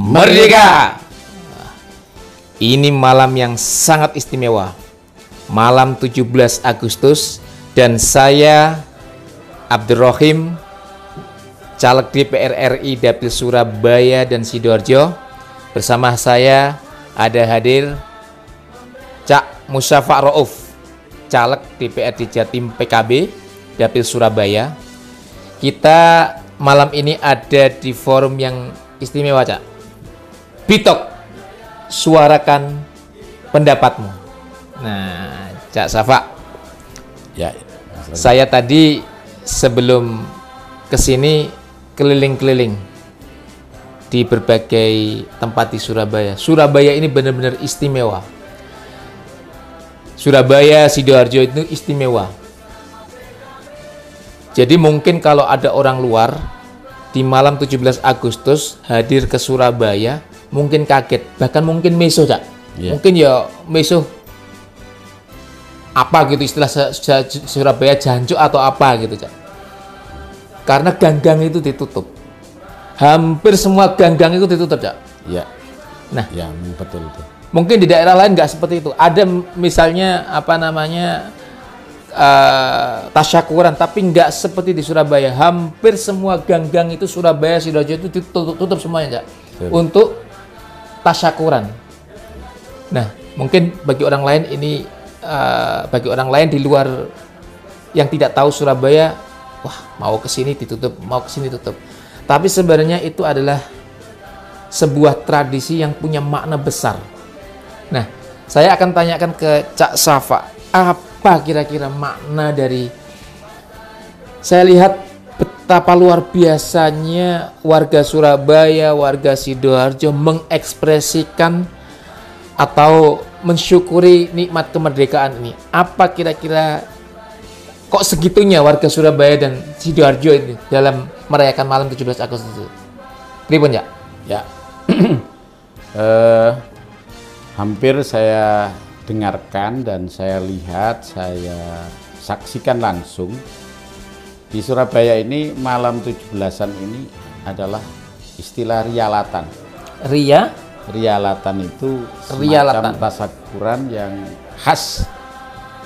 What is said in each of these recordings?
Merdeka! Ini malam yang sangat istimewa, malam 17 Agustus, dan saya Abdurrahim, caleg DPR RI Dapil Surabaya dan Sidoarjo. Bersama saya ada hadir Cak Musyafa Rauf, caleg DPRD Jatim PKB Dapil Surabaya. Kita malam ini ada di forum yang istimewa, Cak. Bitok, suarakan pendapatmu. Nah, Cak Safa. Ya. Saya tadi sebelum kesini keliling-keliling di berbagai tempat di Surabaya. Surabaya ini benar-benar istimewa. Surabaya, Sidoarjo itu istimewa. Jadi mungkin kalau ada orang luar di malam 17 Agustus hadir ke Surabaya, mungkin kaget, bahkan mungkin meso, Cak. Yeah. Mungkin ya meso apa gitu istilah Surabaya, jancuk atau apa gitu, Cak. Karena gang-gang itu ditutup. Hampir semua gang-gang itu ditutup, Cak. Ya. Nah, ya betul itu. Mungkin di daerah lain nggak seperti itu. Ada misalnya apa namanya tasyakuran, tapi nggak seperti di Surabaya. Hampir semua gang-gang itu Surabaya, Sidoarjo itu tutup semuanya, Cak. Untuk tasyakuran. Nah, mungkin bagi orang lain ini, bagi orang lain di luar yang tidak tahu Surabaya, wah mau ke sini ditutup, mau ke sini tutup. Tapi sebenarnya itu adalah sebuah tradisi yang punya makna besar. Nah, saya akan tanyakan ke Cak Safa, apa kira-kira makna dari, saya lihat betapa luar biasanya warga Surabaya, warga Sidoarjo mengekspresikan atau mensyukuri nikmat kemerdekaan ini. Apa kira-kira kok segitunya warga Surabaya dan Sidoarjo ini dalam merayakan malam 17 Agustus itu? Pripun, ya? Ya. Hampir saya dengarkan dan saya lihat, saya saksikan langsung. Di Surabaya ini malam 17-an ini adalah istilah rialatan. Rialatan itu semacam tasyakuran yang khas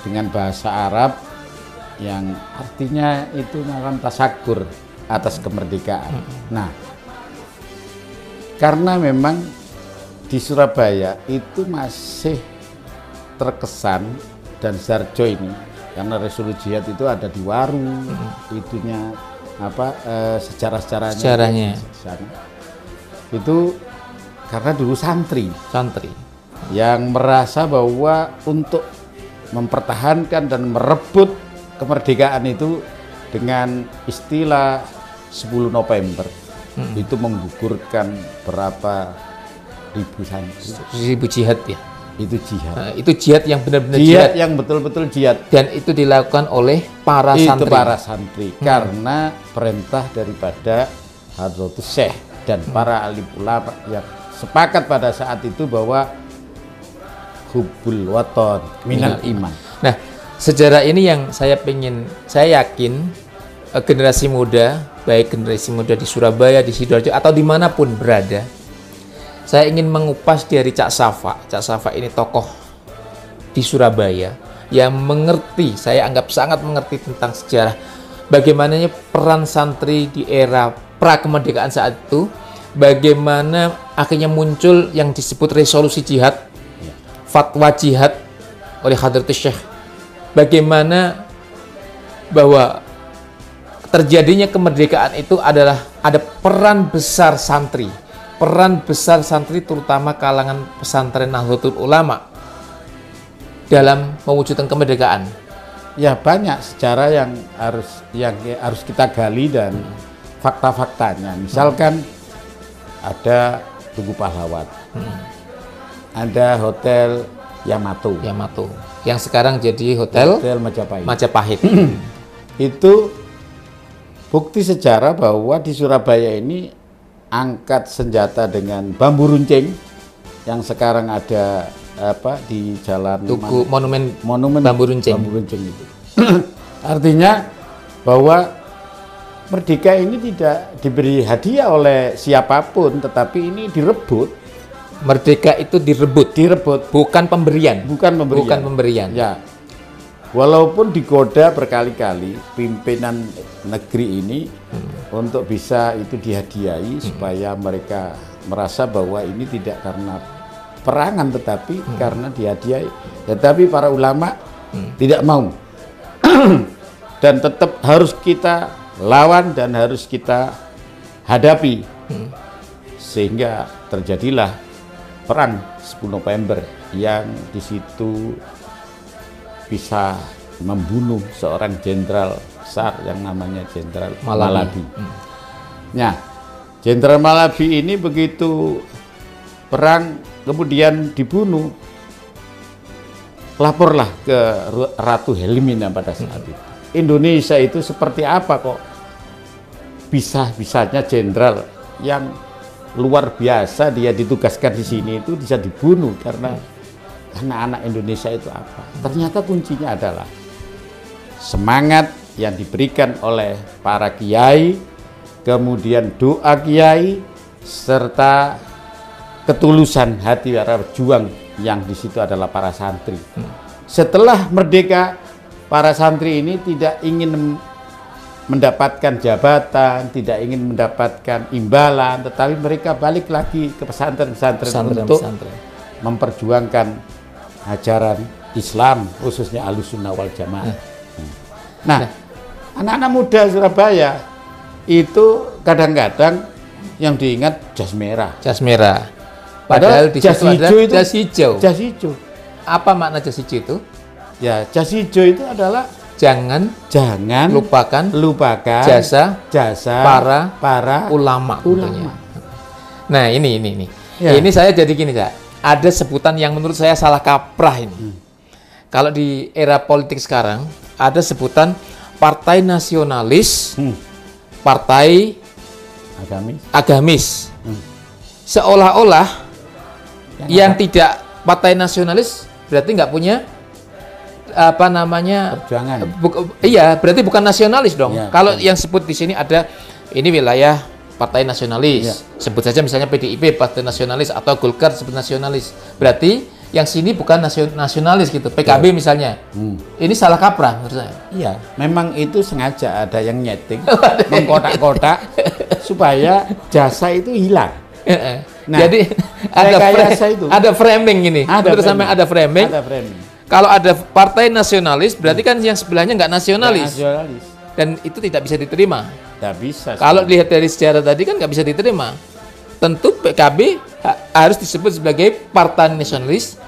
dengan bahasa Arab yang artinya itu malam tasyakur atas kemerdekaan. Nah, karena memang di Surabaya itu masih terkesan, dan Sidoarjo ini karena resolusi jihad itu ada di Waru, itunya apa sejarahnya itu karena dulu santri yang merasa bahwa untuk mempertahankan dan merebut kemerdekaan itu dengan istilah 10 November itu menggugurkan berapa ribu santri, ribu jihad, ya. Itu jihad. Nah, itu jihad yang benar-benar jihad yang betul-betul jihad, dan itu dilakukan oleh para santri. Karena perintah daripada Hadratus Syekh dan para alim ulama yang sepakat pada saat itu bahwa hubbul waton minal iman. Nah, sejarah ini yang saya yakin generasi muda, baik generasi muda di Surabaya, di Sidoarjo atau dimanapun berada, saya ingin mengupas dari Cak Safa. Cak Safa ini tokoh di Surabaya yang mengerti, saya anggap sangat mengerti tentang sejarah. Bagaimana peran santri di era pra-kemerdekaan saat itu, bagaimana akhirnya muncul yang disebut resolusi jihad, fatwa jihad oleh Hadratus Syekh. Bagaimana bahwa terjadinya kemerdekaan itu adalah ada peran besar santri. Peran besar santri terutama kalangan pesantren Nahdlatul Ulama dalam mewujudkan kemerdekaan. Ya, banyak sejarah yang harus kita gali dan fakta-faktanya. Misalkan ada Tugu Pahlawan, ada Hotel Yamato yang sekarang jadi Hotel Majapahit. Itu bukti sejarah bahwa di Surabaya ini angkat senjata dengan bambu runcing yang sekarang ada di jalan Tugu monumen bambu runcing itu. Artinya bahwa merdeka ini tidak diberi hadiah oleh siapapun, tetapi ini direbut. Merdeka itu direbut, bukan pemberian. Bukan pemberian. Ya. Walaupun digoda berkali-kali pimpinan negeri ini untuk bisa itu dihadiahi supaya mereka merasa bahwa ini tidak karena perangan tetapi karena dihadiahi. Tetapi para ulama tidak mau. Dan tetap harus kita lawan dan harus kita hadapi. Sehingga terjadilah perang 10 November yang di situ bisa membunuh seorang jenderal besar yang namanya Jenderal Malabi. Nah, Jenderal Malabi ini begitu perang kemudian dibunuh, laporlah ke Ratu Helmina pada saat itu. Indonesia itu seperti apa kok bisa-bisanya jenderal yang luar biasa dia ditugaskan di sini itu bisa dibunuh karena anak Indonesia itu apa? Ternyata kuncinya adalah semangat yang diberikan oleh para kiai, kemudian doa kiai, serta ketulusan hati para pejuang yang di situ adalah para santri. Setelah merdeka, para santri ini tidak ingin mendapatkan jabatan, tidak ingin mendapatkan imbalan, tetapi mereka balik lagi ke pesantren-pesantren untuk memperjuangkan ajaran Islam, khususnya Ahlussunnah wal Jamaah. Nah, anak-anak muda Surabaya itu kadang-kadang yang diingat jas merah. Jas merah. Padahal di jas situ ada hijau itu jas hijau. Jas hijau. Apa makna jas hijau itu? Ya, jas hijau itu adalah jangan lupakan jasa para ulama. Nah, ini. Ya. Ini saya jadi gini, Cak. Ada sebutan yang menurut saya salah kaprah ini. Kalau di era politik sekarang ada sebutan partai nasionalis, partai agamis. Seolah-olah yang tidak partai nasionalis berarti nggak punya apa namanya perjuangan. Iya, berarti bukan nasionalis dong. Ya, kalau yang sebut di sini ada ini wilayah partai nasionalis. Ya. Sebut saja misalnya PDIP partai nasionalis atau Golkar sebut nasionalis. Berarti yang sini bukan nasionalis gitu. PKB misalnya. Ini salah kaprah menurut saya. Iya, memang itu sengaja ada yang nyeting mengkotak-kotak supaya jasa itu hilang. Nah, jadi ada framing ini. Menurut saya ada framing. Kalau ada partai nasionalis, berarti kan yang sebelahnya nggak nasionalis. Dan itu tidak bisa diterima. Tidak bisa. Kalau lihat dari sejarah tadi kan nggak bisa diterima. Tentu PKB harus disebut sebagai partai nasionalis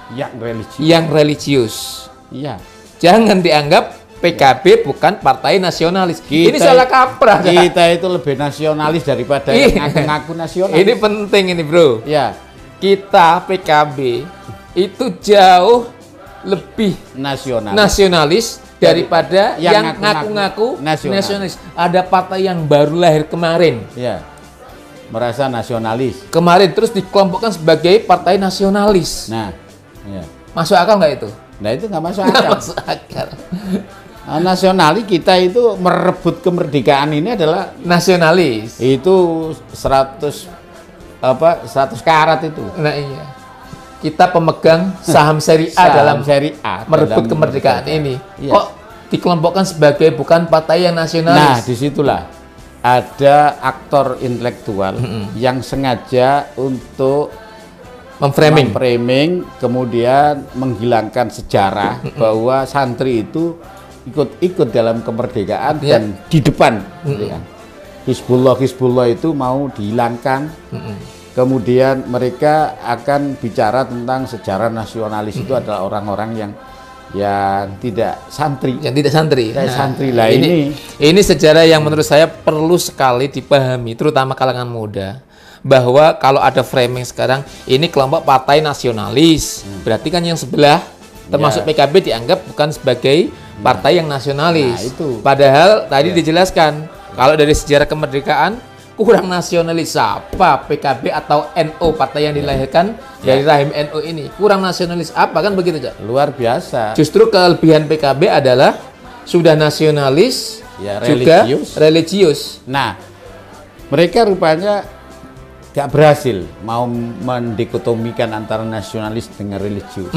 yang religius. Iya. Jangan dianggap PKB bukan partai nasionalis. Ini salah kaprah. Kita itu lebih nasionalis daripada yang ngaku-ngaku nasionalis. Ini penting ini, Bro. Ya. Kita PKB itu jauh lebih nasionalis daripada yang ngaku-ngaku nasionalis. Ada partai yang baru lahir kemarin. Ya. Merasa nasionalis. Kemarin terus dikelompokkan sebagai partai nasionalis. Nah, ya. Masuk akal nggak itu? Nah, itu nggak masuk akal. Masuk akal. Nasionalis kita itu merebut kemerdekaan ini adalah nasionalis. Itu 100 karat itu. Nah, iya. Kita pemegang saham seri A dalam merebut kemerdekaan ini. Iya. Kok dikelompokkan sebagai bukan partai yang nasionalis? Nah, disitulah ada aktor intelektual yang sengaja untuk memframing, kemudian menghilangkan sejarah bahwa santri itu ikut dalam kemerdekaan dan di depan. Hizbullah itu mau dihilangkan. Kemudian mereka akan bicara tentang sejarah nasionalis itu adalah orang-orang yang tidak santri. Yang tidak santri. Santri lah ini sejarah yang menurut saya perlu sekali dipahami, terutama kalangan muda. Bahwa kalau ada framing sekarang, ini kelompok partai nasionalis. Berarti kan yang sebelah, termasuk PKB dianggap bukan sebagai partai yang nasionalis. Nah, itu. Padahal tadi dijelaskan, kalau dari sejarah kemerdekaan, kurang nasionalis apa PKB atau NU partai yang dilahirkan dari rahim NU ini kurang nasionalis apa kan begitu, Cak? Luar biasa. Justru kelebihan PKB adalah sudah nasionalis ya, juga religius. Nah, mereka rupanya gak berhasil mau mendikotomikan antara nasionalis dengan religius.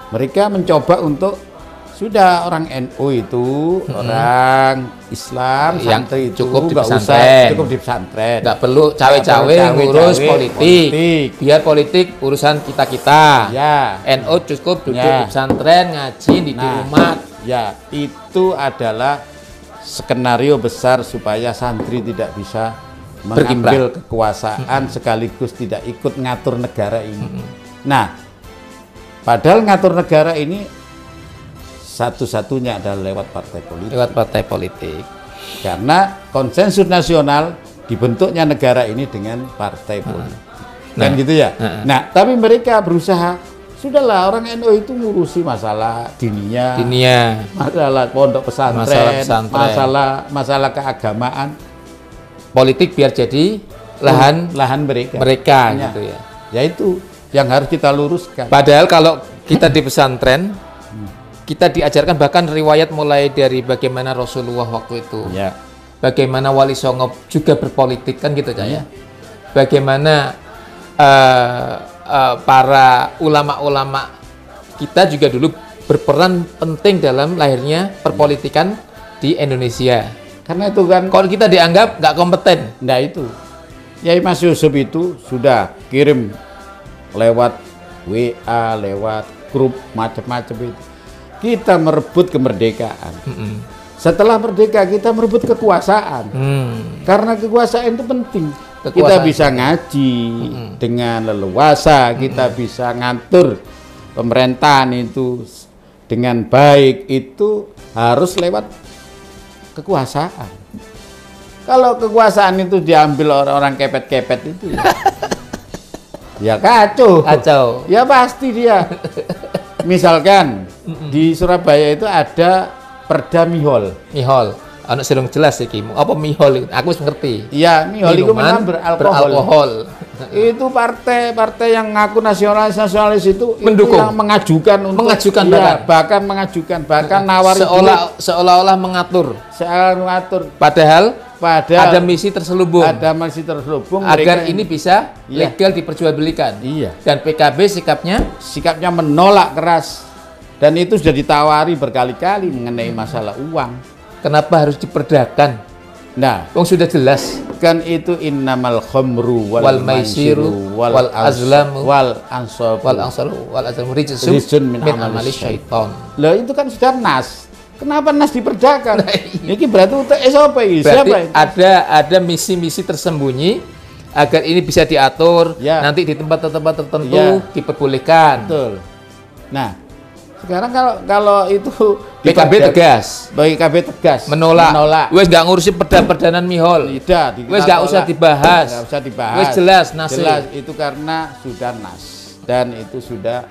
Mereka mencoba untuk sudah orang NU itu orang Islam yang santri itu cukup di nggak usah pesantren, cukup di pesantren, nggak perlu cawe-cawe ngurus politik. Biar politik urusan kita ya. NU cukup duduk di pesantren, ngaji di umat ya. Itu adalah skenario besar supaya santri tidak bisa mengambil kekuasaan sekaligus tidak ikut ngatur negara ini. Nah, padahal ngatur negara ini satu-satunya adalah lewat partai politik. Lewat partai politik. Karena konsensus nasional dibentuknya negara ini dengan partai politik. Kan gitu ya. Nah, tapi mereka berusaha, sudahlah orang NU itu ngurusi masalah dinia, masalah pondok pesantren, masalah keagamaan. Politik biar jadi lahan mereka gitu ya. Ya itu yang harus kita luruskan. Padahal kalau kita di pesantren kita diajarkan bahkan riwayat mulai dari bagaimana Rasulullah waktu itu, bagaimana Wali Songo juga berpolitik kan gitu ya, bagaimana para ulama-ulama kita juga dulu berperan penting dalam lahirnya perpolitikan di Indonesia. Karena itu kan kalau kita dianggap nggak kompeten, nah itu, Yai Mas Yusuf itu sudah kirim lewat WA, lewat grup macam-macam itu. Kita merebut kemerdekaan. Setelah merdeka kita merebut kekuasaan. Karena kekuasaan itu penting. Kita bisa ngaji dengan leluasa, kita bisa ngatur pemerintahan itu dengan baik, itu harus lewat kekuasaan. Kalau kekuasaan itu diambil orang-orang kepet-kepet itu ya kacau. Ya pasti dia. Misalkan di Surabaya itu ada Perda Mihol. Anak sedang jelas iki. Apa Mihol? Aku ngerti. Iya, Mihol itu memang beralkohol. Itu partai yang ngaku nasionalis itu mendukung, yang mengajukan bahkan nawari seolah-olah mengatur. Padahal ada misi terselubung. Agar ini bisa legal diperjualbelikan. Dan PKB sikapnya menolak keras. Dan itu sudah ditawari berkali-kali mengenai masalah uang. Kenapa harus diperdakan? Nah, sudah jelas. Kan itu innamal khamru wal maisiru wal azlamu wal ansabu rijsun min amali syaitan. Loh, itu kan sudah nas. Kenapa nas diperdakan? Ini berarti untuk siapa ini? Ada misi-misi tersembunyi agar ini bisa diatur, nanti di tempat-tempat tertentu diperbolehkan. Betul. Nah, sekarang kalau itu PKB tegas, menolak. Wes gak ngurusi perdanan Mihol. Wes gak usah dibahas. Wes jelas itu karena sudah nas dan itu sudah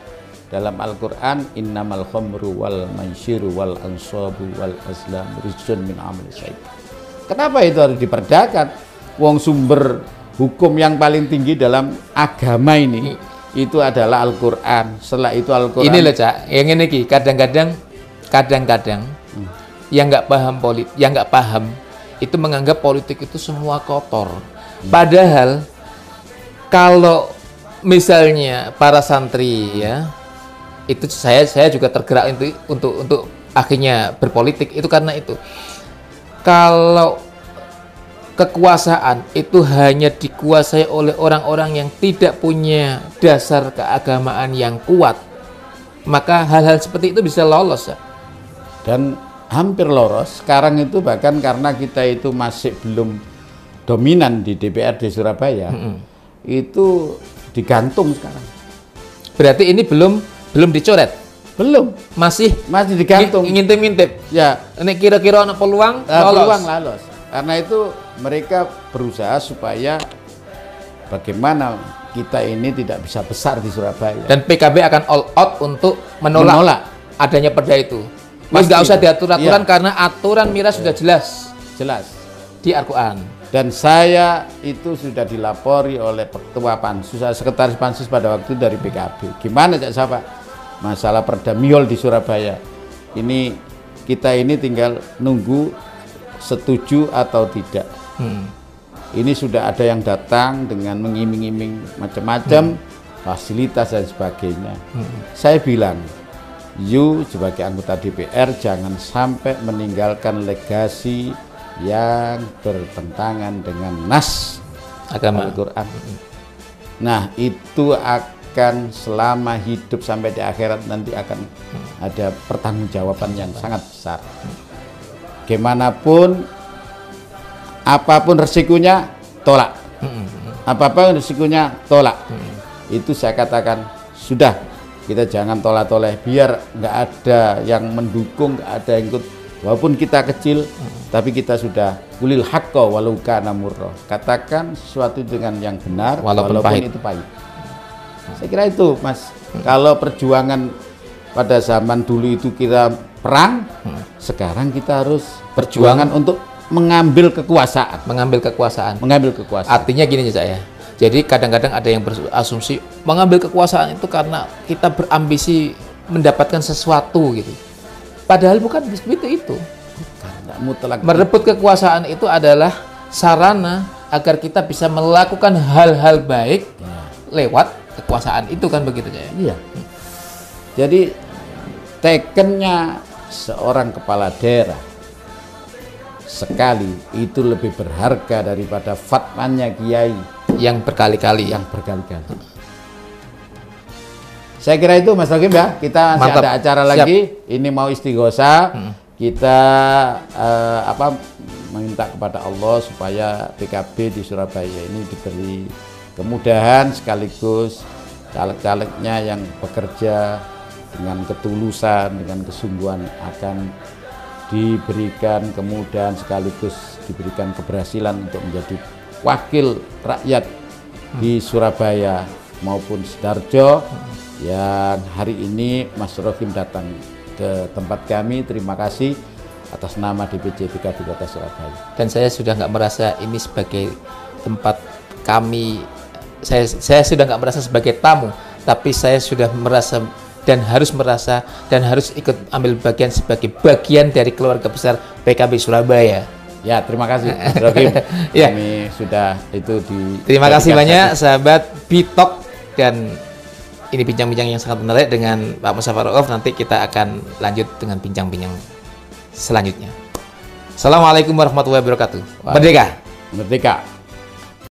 dalam Al-Qur'an innamal khamru wal maisiru wal ansabu wal azlam rijsun min amali syaitan. Kenapa itu harus diperdakan? Wong sumber hukum yang paling tinggi dalam agama ini itu adalah Al-Qur'an. Setelah itu Al-Qur'an. Ini loh, Cak, yang ini Ki, kadang-kadang yang nggak paham itu menganggap politik itu semua kotor. Padahal kalau misalnya para santri ya, itu saya juga tergerak untuk akhirnya berpolitik itu karena itu. Kalau kekuasaan itu hanya dikuasai oleh orang-orang yang tidak punya dasar keagamaan yang kuat, maka hal-hal seperti itu bisa lolos ya. Dan hampir lolos sekarang itu, bahkan karena kita itu masih belum dominan di DPRD Surabaya, itu digantung sekarang. Berarti ini belum dicoret? Belum, masih digantung, ngintip-ngintip ya. Ini kira-kira ada peluang lolos. Karena itu mereka berusaha supaya bagaimana kita ini tidak bisa besar di Surabaya. Dan PKB akan all out untuk menolak adanya perda itu. Mas nggak usah diatur-aturan karena aturan miras sudah jelas di Al-Quran. Dan saya itu sudah dilapori oleh Ketua Pansus, Sekretaris Pansus pada waktu dari PKB. Gimana Cak Safa? Masalah perda Mihol di Surabaya. Ini kita ini tinggal nunggu setuju atau tidak. Ini sudah ada yang datang dengan mengiming-iming macam-macam fasilitas dan sebagainya. Saya bilang, you sebagai anggota DPR jangan sampai meninggalkan legasi yang bertentangan dengan nas agama Al-Quran. Nah, itu akan selama hidup sampai di akhirat nanti akan ada pertanggungjawaban yang sangat besar. Gimanapun, apapun resikonya, tolak. Apapun resikonya, tolak. Itu saya katakan, sudah, kita jangan tolak-toleh, biar nggak ada yang mendukung, nggak ada yang ikut. Walaupun kita kecil, tapi kita sudah kulil haqqo walau kana murra. Katakan sesuatu dengan yang benar, walaupun itu pahit. Saya kira itu, Mas. Kalau perjuangan pada zaman dulu itu kita perang, sekarang kita harus perjuangan untuk mengambil kekuasaan. Mengambil kekuasaan. Artinya gini saya. Jadi kadang-kadang ada yang berasumsi mengambil kekuasaan itu karena kita berambisi mendapatkan sesuatu gitu. Padahal bukan seperti itu. Merebut kekuasaan itu adalah sarana agar kita bisa melakukan hal-hal baik lewat kekuasaan itu, kan begitu ya? Iya. Jadi tekennya seorang kepala daerah sekali itu lebih berharga daripada fatwanya kiai yang berkali-kali. Saya kira itu, Mas Hakim, ya. Kita masih ada acara lagi. Ini mau istighosa. Kita meminta kepada Allah supaya PKB di Surabaya ini diberi kemudahan, sekaligus caleg-calegnya yang bekerja dengan ketulusan, dengan kesungguhan akan diberikan kemudahan, sekaligus diberikan keberhasilan untuk menjadi wakil rakyat di Surabaya maupun Sidoarjo. Yang hari ini Mas Rohim datang ke tempat kami. Terima kasih atas nama DPC PKB Kota Surabaya. Dan saya sudah nggak merasa ini sebagai tempat kami. Saya sudah nggak merasa sebagai tamu, tapi saya sudah merasa dan harus ikut ambil bagian sebagai bagian dari keluarga besar PKB Surabaya. Ya, terima kasih Mas Rohim. Ya. Kami sudah itu di. Terima kasih banyak sahabat Bitok, dan ini bincang-bincang yang sangat menarik dengan Pak Muzaffar Rauf. Nanti kita akan lanjut dengan bincang-bincang selanjutnya. Assalamualaikum warahmatullahi wabarakatuh. Merdeka. Merdeka.